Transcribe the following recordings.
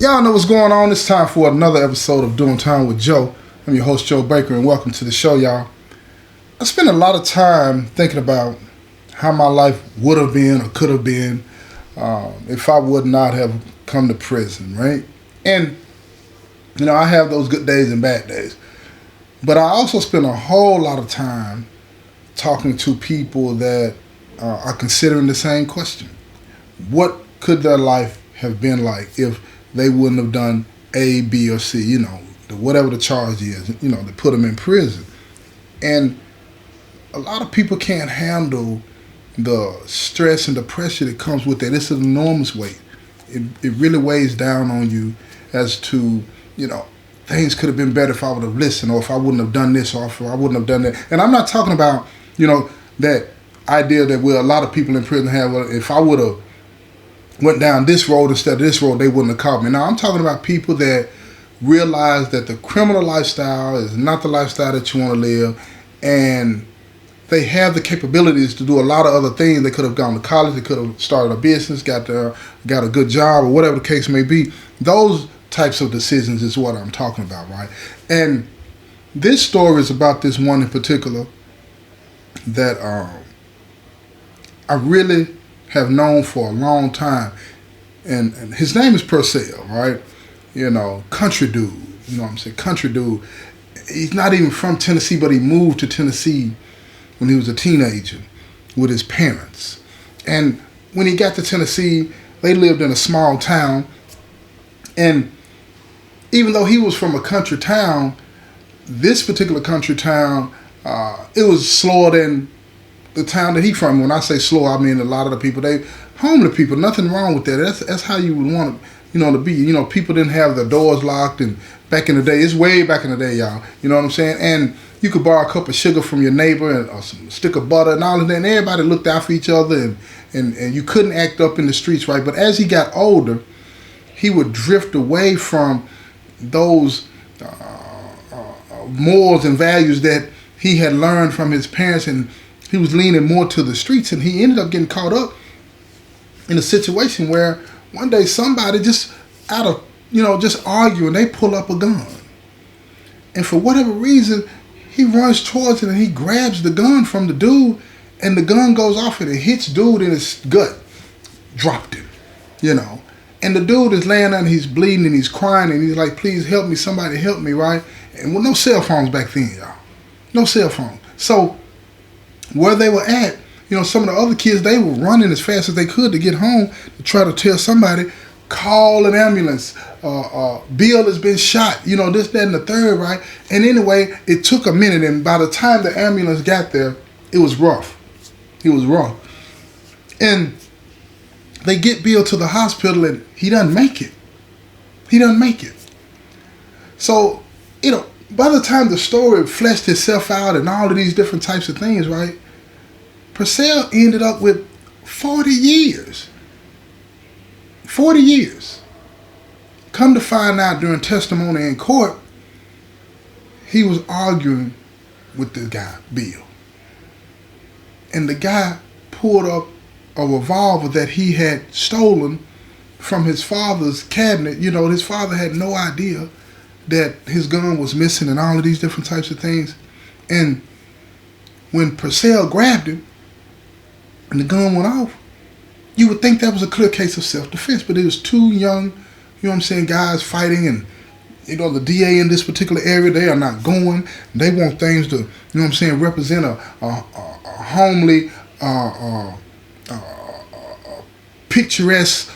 Y'all know what's going on. It's time for another episode of Doing Time with Joe. I'm your host, Joe Baker, and welcome to the show, y'all. I spent a lot of time thinking about how my life would have been or could have been if I would not have come to prison, right? And, you know, I have those good days and bad days. But I also spend a whole lot of time talking to people that are considering the same question. What could their life have been like if they wouldn't have done A, B, or C, you know, whatever the charge is, you know, to put them in prison. And a lot of people can't handle the stress and the pressure that comes with that. It's an enormous weight. It really weighs down on you as to, you know, things could have been better if I would have listened, or if I wouldn't have done this, or if I wouldn't have done that. And I'm not talking about, you know, that idea that a lot of people in prison have, well, if I would have went down this road instead of this road, they wouldn't have caught me. Now, I'm talking about people that realize that the criminal lifestyle is not the lifestyle that you want to live, and they have the capabilities to do a lot of other things. They could have gone to college, they could have started a business, got a good job, or whatever the case may be. Those types of decisions is what I'm talking about, right? And this story is about this one in particular that I really have known for a long time, and his name is Purcell, right? You know, country dude. You know what I'm saying? Country dude. He's not even from Tennessee, but he moved to Tennessee when he was a teenager with his parents. And when he got to Tennessee, they lived in a small town. And even though he was from a country town, this particular country town, it was slower than the town that he from. When I say slow, I mean a lot of the people, they homely people. Nothing wrong with that. That's how you would want to, you know, to be. You know, people didn't have their doors locked, and back in the day, it's way back in the day, y'all. You know what I'm saying? And you could borrow a cup of sugar from your neighbor and some stick of butter and all of that. And everybody looked out for each other, and you couldn't act up in the streets, right? But as he got older, he would drift away from those morals and values that he had learned from his parents, and he was leaning more to the streets, and he ended up getting caught up in a situation where one day somebody just out of, you know, just arguing, they pull up a gun. And for whatever reason, he runs towards it and he grabs the gun from the dude, and the gun goes off and it hits dude in his gut. Dropped him, you know. And the dude is laying there and he's bleeding and he's crying and he's like, please help me, somebody help me, right? And with no cell phones back then, y'all. No cell phone. So where they were at, you know, some of the other kids, they were running as fast as they could to get home to try to tell somebody, call an ambulance, Bill has been shot, you know, this, that, and the third, right? And anyway, it took a minute, and by the time the ambulance got there, it was rough. It was rough. And they get Bill to the hospital, and he doesn't make it. He doesn't make it. So, you know, by the time the story fleshed itself out and all of these different types of things, right, Purcell ended up with 40 years. 40 years. Come to find out during testimony in court, he was arguing with the guy, Bill. And the guy pulled up a revolver that he had stolen from his father's cabinet. You know, his father had no idea that his gun was missing and all of these different types of things. And when Purcell grabbed him and the gun went off, you would think that was a clear case of self-defense, but it was two young, you know what I'm saying, guys fighting, and, you know, the DA in this particular area, they are not going. They want things to, you know what I'm saying, represent a homely, picturesque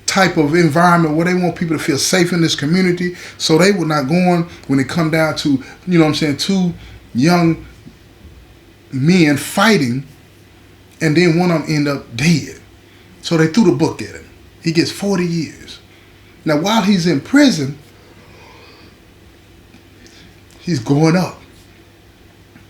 type of environment where they want people to feel safe in this community. So they were not going when it come down to, you know what I'm saying, two young men fighting, and then one of them end up dead. So they threw the book at him. He gets 40 years. Now, while he's in prison, he's growing up.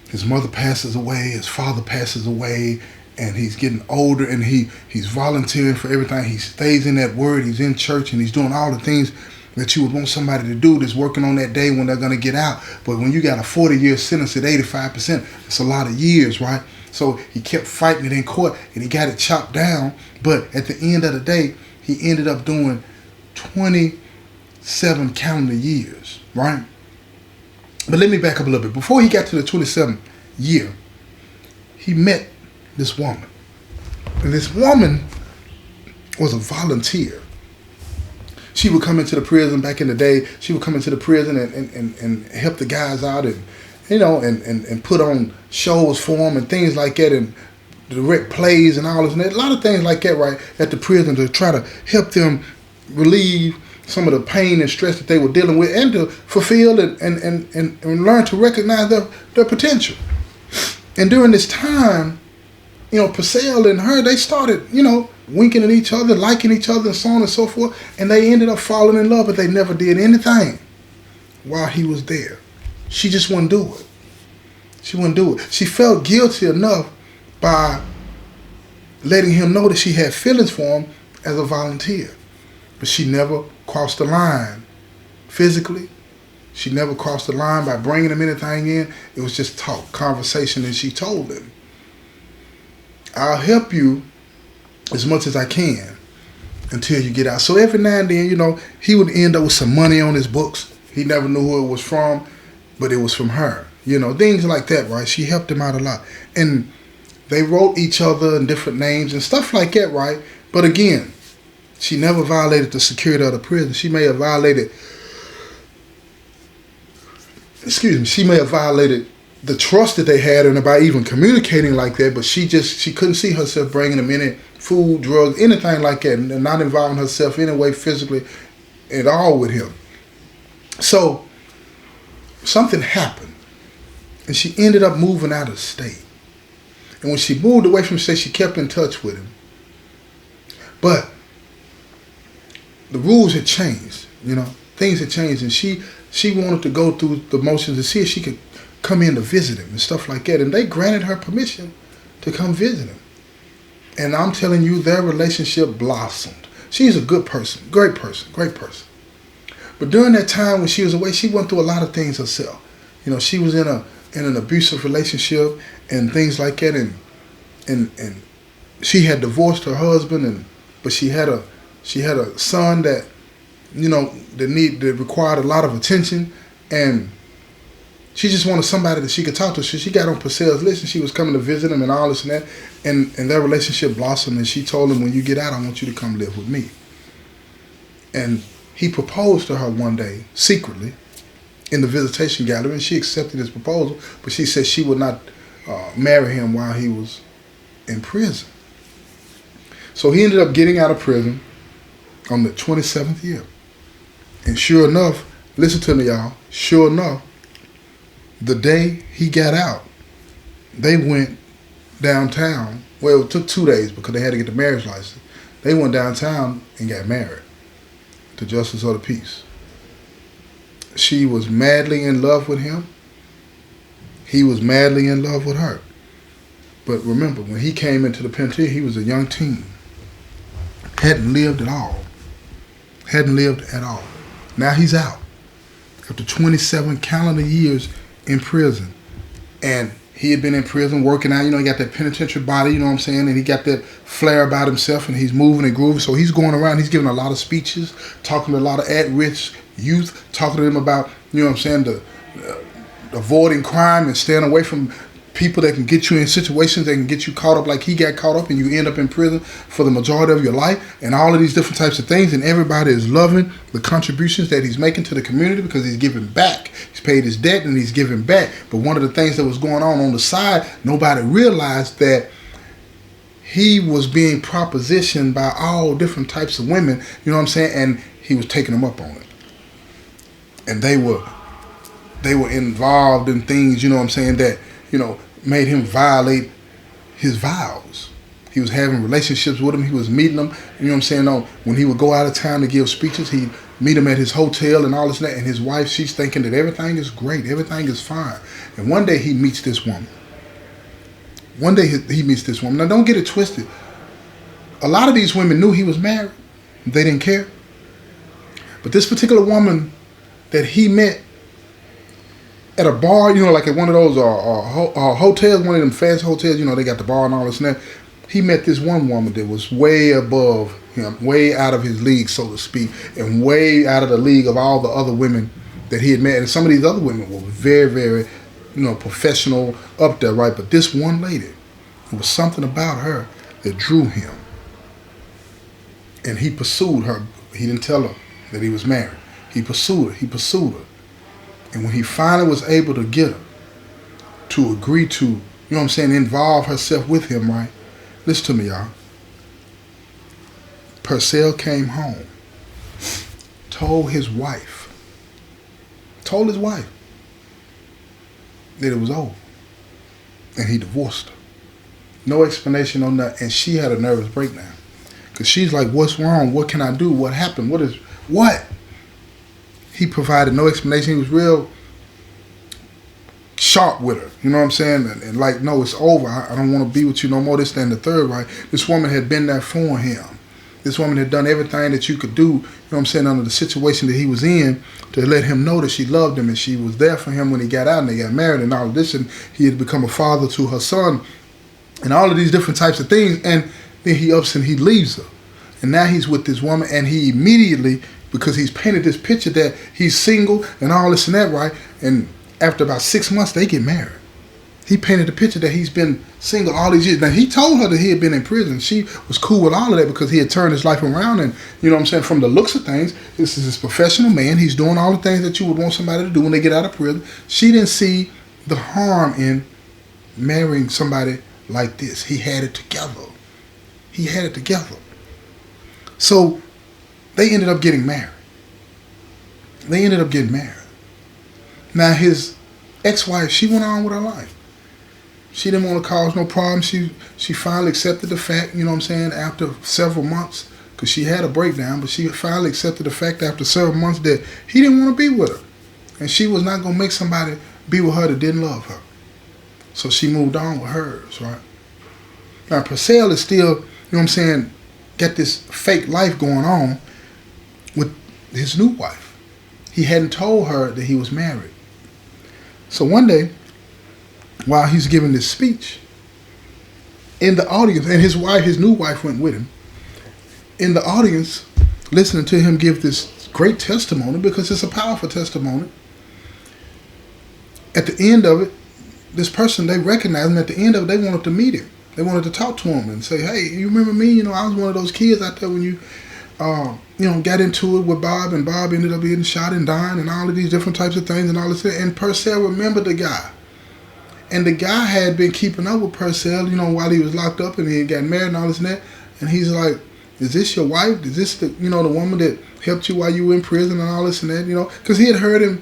His mother passes away, his father passes away, and he's getting older, and he's volunteering for everything. He stays in that word, he's in church, and he's doing all the things that you would want somebody to do that's working on that day when they're going to get out. But when you got a 40-year sentence at 85%, it's a lot of years, right? So he kept fighting it in court, and he got it chopped down. But at the end of the day, he ended up doing 20 27 calendar years, right? But let me back up a little bit. Before he got to the 27th year, he met this woman. And this woman was a volunteer. She would come into the prison back in the day. She would come into the prison and help the guys out and put on shows for them and things like that, and direct plays and all this and that. A lot of things like that, right, at the prison to try to help them relieve some of the pain and stress that they were dealing with, and to fulfill and learn to recognize their potential. And during this time, Purcell and her, they started, winking at each other, liking each other, and so on and so forth. And they ended up falling in love, but they never did anything while he was there. She just wouldn't do it. She wouldn't do it. She felt guilty enough by letting him know that she had feelings for him as a volunteer. But she never crossed the line physically. She never crossed the line by bringing him anything in. It was just talk, conversation, and she told him, I'll help you as much as I can until you get out. So every now and then, he would end up with some money on his books. He never knew who it was from, but it was from her. Things like that, right? She helped him out a lot. And they wrote each other in different names and stuff like that, right? But again, she never violated the security of the prison. She may have violated the trust that they had in her by even communicating like that, but she couldn't see herself bringing them any food, drugs, anything like that, and not involving herself in any way physically at all with him. So something happened, and she ended up moving out of state. And when she moved away from the state, she kept in touch with him. But the rules had changed, things had changed, and she wanted to go through the motions to see if she could come in to visit him and stuff like that. And they granted her permission to come visit him. And I'm telling you, their relationship blossomed. She's a good person, great person. But during that time when she was away, she went through a lot of things herself. She was in an abusive relationship and things like that, and she had divorced her husband, but she had a son that that required a lot of attention, and she just wanted somebody that she could talk to. So she got on Purcell's list, and she was coming to visit him and all this and that, and their relationship blossomed, and she told him, when you get out, I want you to come live with me. And he proposed to her one day, secretly, in the visitation gallery, and she accepted his proposal, but she said she would not marry him while he was in prison. So he ended up getting out of prison on the 27th year. And sure enough, listen to me, y'all, sure enough, the day he got out, they went downtown. Well, it took 2 days because they had to get the marriage license. They went downtown and got married to Justice of the Peace. She was madly in love with him. He was madly in love with her. But remember, when he came into the penitentiary, he was a young teen. Hadn't lived at all. Now he's out after 27 calendar years in prison. And he had been in prison working out, he got that penitentiary body, and he got that flair about himself, and he's moving and grooving. So he's going around, he's giving a lot of speeches, talking to a lot of at-risk youth, talking to them about, the avoiding crime and staying away from people that can get you in situations that can get you caught up like he got caught up, and you end up in prison for the majority of your life, and all of these different types of things. And everybody is loving the contributions that he's making to the community because he's giving back. He's paid his debt and he's giving back. But one of the things that was going on the side, nobody realized that he was being propositioned by all different types of women, and he was taking them up on it. And they were involved in things, that made him violate his vows. He was having relationships with them. He was meeting them. When he would go out of town to give speeches, he'd meet him at his hotel and all this and that. And his wife, she's thinking that everything is great. Everything is fine. And one day he meets this woman. Now, don't get it twisted. A lot of these women knew he was married. They didn't care. But this particular woman that he met at a bar, like at one of those hotels, one of them fancy hotels, they got the bar and all this and that. he met this one woman that was way above him, way out of his league, so to speak, and way out of the league of all the other women that he had met. And some of these other women were very, very, professional, up there, right? But this one lady, there was something about her that drew him. And he pursued her. He didn't tell her that he was married. He pursued her. And when he finally was able to get her to agree to, involve herself with him, right? Listen to me, y'all. Purcell came home, told his wife that it was over. And he divorced her. No explanation on that. And she had a nervous breakdown. Because she's like, what's wrong? What can I do? What happened? What? He provided no explanation. He was real sharp with her. You know what I'm saying? And like, no, it's over. I don't want to be with you no more. This, that, and the third, right? This woman had been there for him. This woman had done everything that you could do, under the situation that he was in, to let him know that she loved him and she was there for him when he got out and they got married and all of this. And he had become a father to her son and all of these different types of things. And then he ups and he leaves her. And now he's with this woman, and he immediately, because he's painted this picture that he's single and all this and that, right? And after about 6 months, they get married. He painted the picture that he's been single all these years. Now, he told her that he had been in prison. She was cool with all of that because he had turned his life around. And, from the looks of things, this is his professional man. He's doing all the things that you would want somebody to do when they get out of prison. She didn't see the harm in marrying somebody like this. He had it together. So they ended up getting married. Now his ex-wife, she went on with her life. She didn't want to cause no problems. She finally accepted the fact, after several months, because she had a breakdown, but she finally accepted the fact after several months that he didn't want to be with her. And she was not going to make somebody be with her that didn't love her. So she moved on with hers, right? Now Purcell is still, got this fake life going on with his new wife. He hadn't told her that he was married. So one day, while he's giving this speech, in the audience, and his new wife went with him, in the audience, listening to him give this great testimony, because it's a powerful testimony. At the end of it, this person, they recognized him. At the end of it, they wanted to meet him. They wanted to talk to him and say, hey, you remember me? I was one of those kids out there when you, got into it with Bob, and Bob ended up getting shot and dying and all of these different types of things and all this. And Purcell remembered the guy. And the guy had been keeping up with Purcell, while he was locked up and he got married and all this and that. And he's like, is this your wife? Is this the woman that helped you while you were in prison and all this and that, Because he had heard him,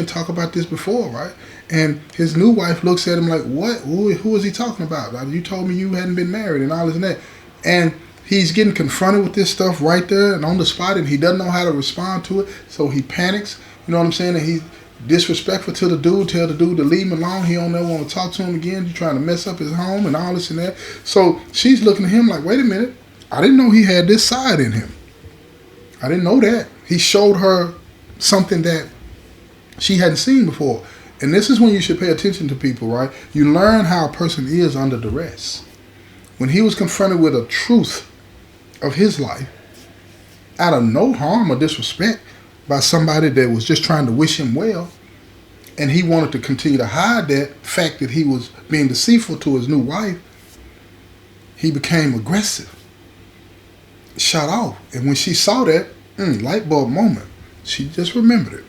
talk about this before, right? And his new wife looks at him like, what? Who is he talking about? Like, you told me you hadn't been married and all this and that. And he's getting confronted with this stuff right there and on the spot, and he doesn't know how to respond to it. So he panics, And he's disrespectful to the dude, tell the dude to leave him alone. He don't ever want to talk to him again. You're trying to mess up his home and all this and that. So she's looking at him like, wait a minute. I didn't know he had this side in him. I didn't know that. He showed her something that she hadn't seen before. And this is when you should pay attention to people, right? You learn how a person is under duress. When he was confronted with a truth of his life, out of no harm or disrespect, by somebody that was just trying to wish him well, and he wanted to continue to hide that fact that he was being deceitful to his new wife, he became aggressive. Shut off. And when she saw that, light bulb moment, she just remembered it.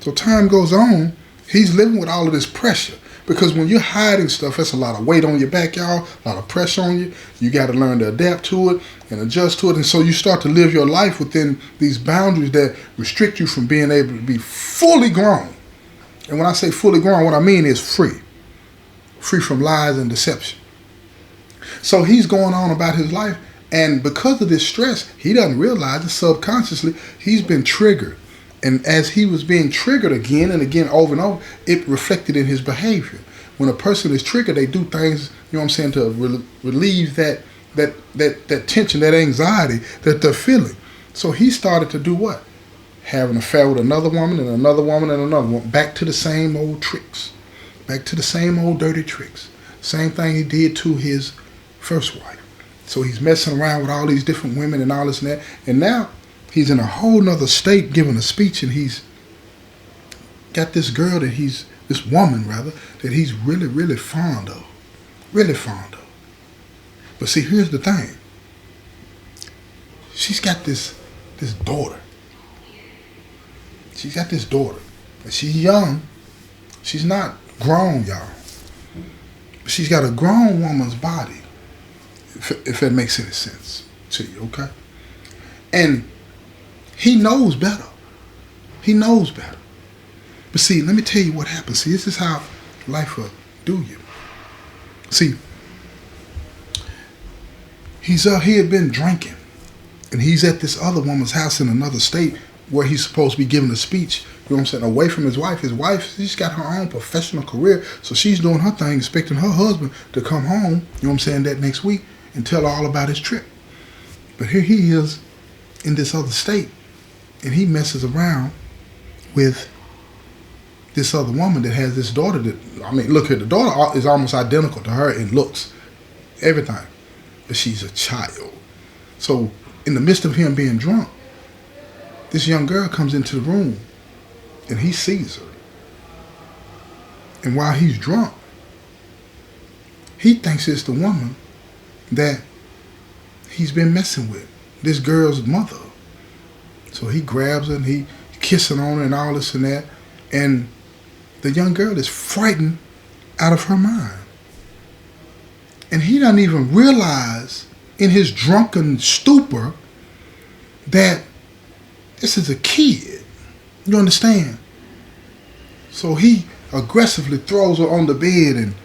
So time goes on, he's living with all of this pressure. Because when you're hiding stuff, that's a lot of weight on your back, y'all, a lot of pressure on you. You got to learn to adapt to it and adjust to it. And so you start to live your life within these boundaries that restrict you from being able to be fully grown. And when I say fully grown, what I mean is free. Free from lies and deception. So he's going on about his life. And because of this stress, he doesn't realize it subconsciously. He's been triggered. And as he was being triggered again and again over and over, it reflected in his behavior. When a person is triggered, they do things, to relieve that tension, that anxiety that they're feeling. So he started to do what? Have an affair with another woman and another woman and another one. Back to the same old tricks. Back to the same old dirty tricks. Same thing he did to his first wife. So he's messing around with all these different women and all this and that. And now he's in a whole nother state giving a speech, and he's got this girl this woman rather, that he's really, really fond of. Really fond of. But see, here's the thing. She's got this daughter. She's got this daughter. And she's young. She's not grown, y'all. But she's got a grown woman's body. If that makes any sense to you, okay? And he knows better. He knows better. But see, let me tell you what happens. See, this is how life will do you. See, he had been drinking, and he's at this other woman's house in another state where he's supposed to be giving a speech, you know what I'm saying, away from his wife. His wife, she's got her own professional career, so she's doing her thing, expecting her husband to come home, you know what I'm saying, that next week and tell her all about his trip. But here he is in this other state, and he messes around with this other woman that has this daughter look here, the daughter is almost identical to her in looks, everything, but she's a child. So in the midst of him being drunk, this young girl comes into the room, and he sees her. And while he's drunk, he thinks it's the woman that he's been messing with, this girl's mother. So he grabs her and he kissing on her and all this and that. And the young girl is frightened out of her mind. And he doesn't even realize in his drunken stupor that this is a kid. You understand? So he aggressively throws her on the bed and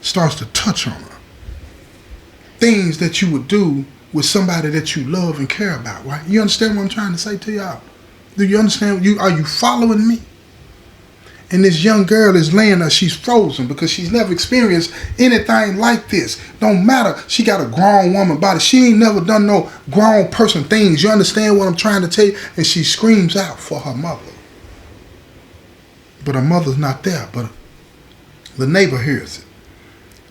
starts to touch on her. Things that you would do with somebody that you love and care about, right? You understand what I'm trying to say to y'all? Do you understand? Are you following me? And this young girl is laying there, she's frozen because she's never experienced anything like this. Don't matter, she got a grown woman body. She ain't never done no grown person things. You understand what I'm trying to tell you? And she screams out for her mother. But her mother's not there, but the neighbor hears it.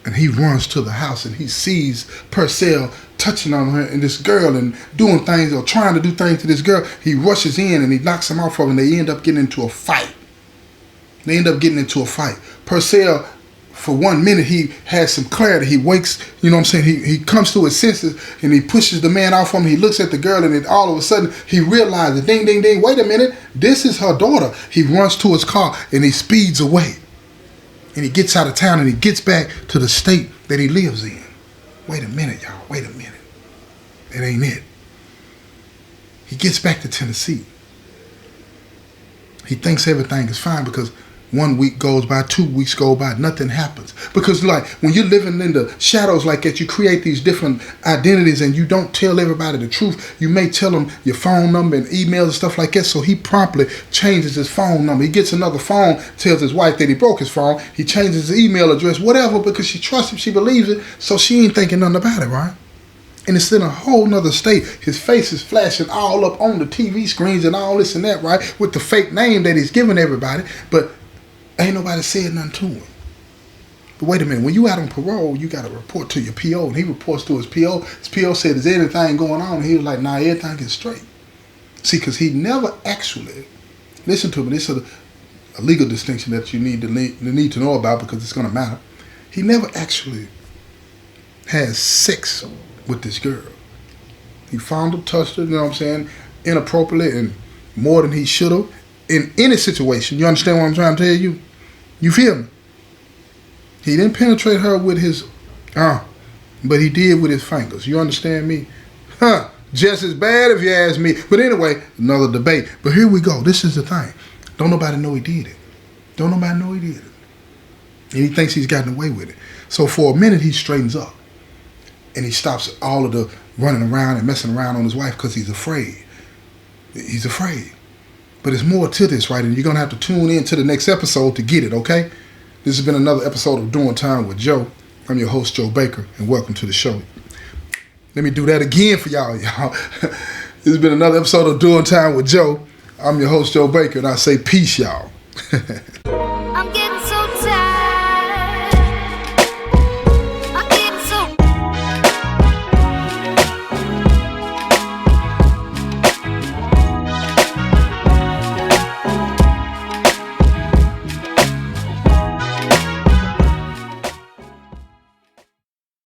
And he runs to the house and he sees Purcell touching on her and this girl and doing things or trying to do things to this girl. He rushes in and he knocks him off of her, and they end up getting into a fight. Purcell, for 1 minute, he has some clarity. He wakes, you know what I'm saying? He comes to his senses and he pushes the man off him. He looks at the girl and then all of a sudden he realizes, ding, ding, ding, wait a minute, this is her daughter. He runs to his car and he speeds away. And he gets out of town and he gets back to the state that he lives in. Wait a minute, y'all. Wait a minute. That ain't it. He gets back to Tennessee. He thinks everything is fine because 1 week goes by, 2 weeks go by, nothing happens. Because like when you're living in the shadows like that, you create these different identities and you don't tell everybody the truth. You may tell them your phone number and emails and stuff like that. So he promptly changes his phone number. He gets another phone, tells his wife that he broke his phone. He changes his email address, whatever, because she trusts him, she believes it. So she ain't thinking nothing about it, right? And it's in a whole nother state. His face is flashing all up on the TV screens and all this and that, right? With the fake name that he's giving everybody. But ain't nobody said nothing to him. But wait a minute, when you out on parole, you got to report to your PO. And he reports to his PO. His PO said, is there anything going on? And he was like, nah, everything is straight. See, because he never actually, listen to me, this is a legal distinction that you need to know about because it's going to matter. He never actually has sex with this girl. He found her, touched her, you know what I'm saying, inappropriately and more than he should have. In any situation, you understand what I'm trying to tell you? You feel me? He didn't penetrate her with his but he did with his fingers. You understand me? Just as bad if you ask me. But anyway, another debate. But here we go. This is the thing. Don't nobody know he did it. Don't nobody know he did it. And he thinks he's gotten away with it. So for a minute, he straightens up. And he stops all of the running around and messing around on his wife because he's afraid. He's afraid. But there's more to this, right? And you're going to have to tune in to the next episode to get it, okay? This has been another episode of Doing Time with Joe. I'm your host, Joe Baker, and welcome to the show. Let me do that again for y'all. This has been another episode of Doing Time with Joe. I'm your host, Joe Baker, and I say peace, y'all. I'm getting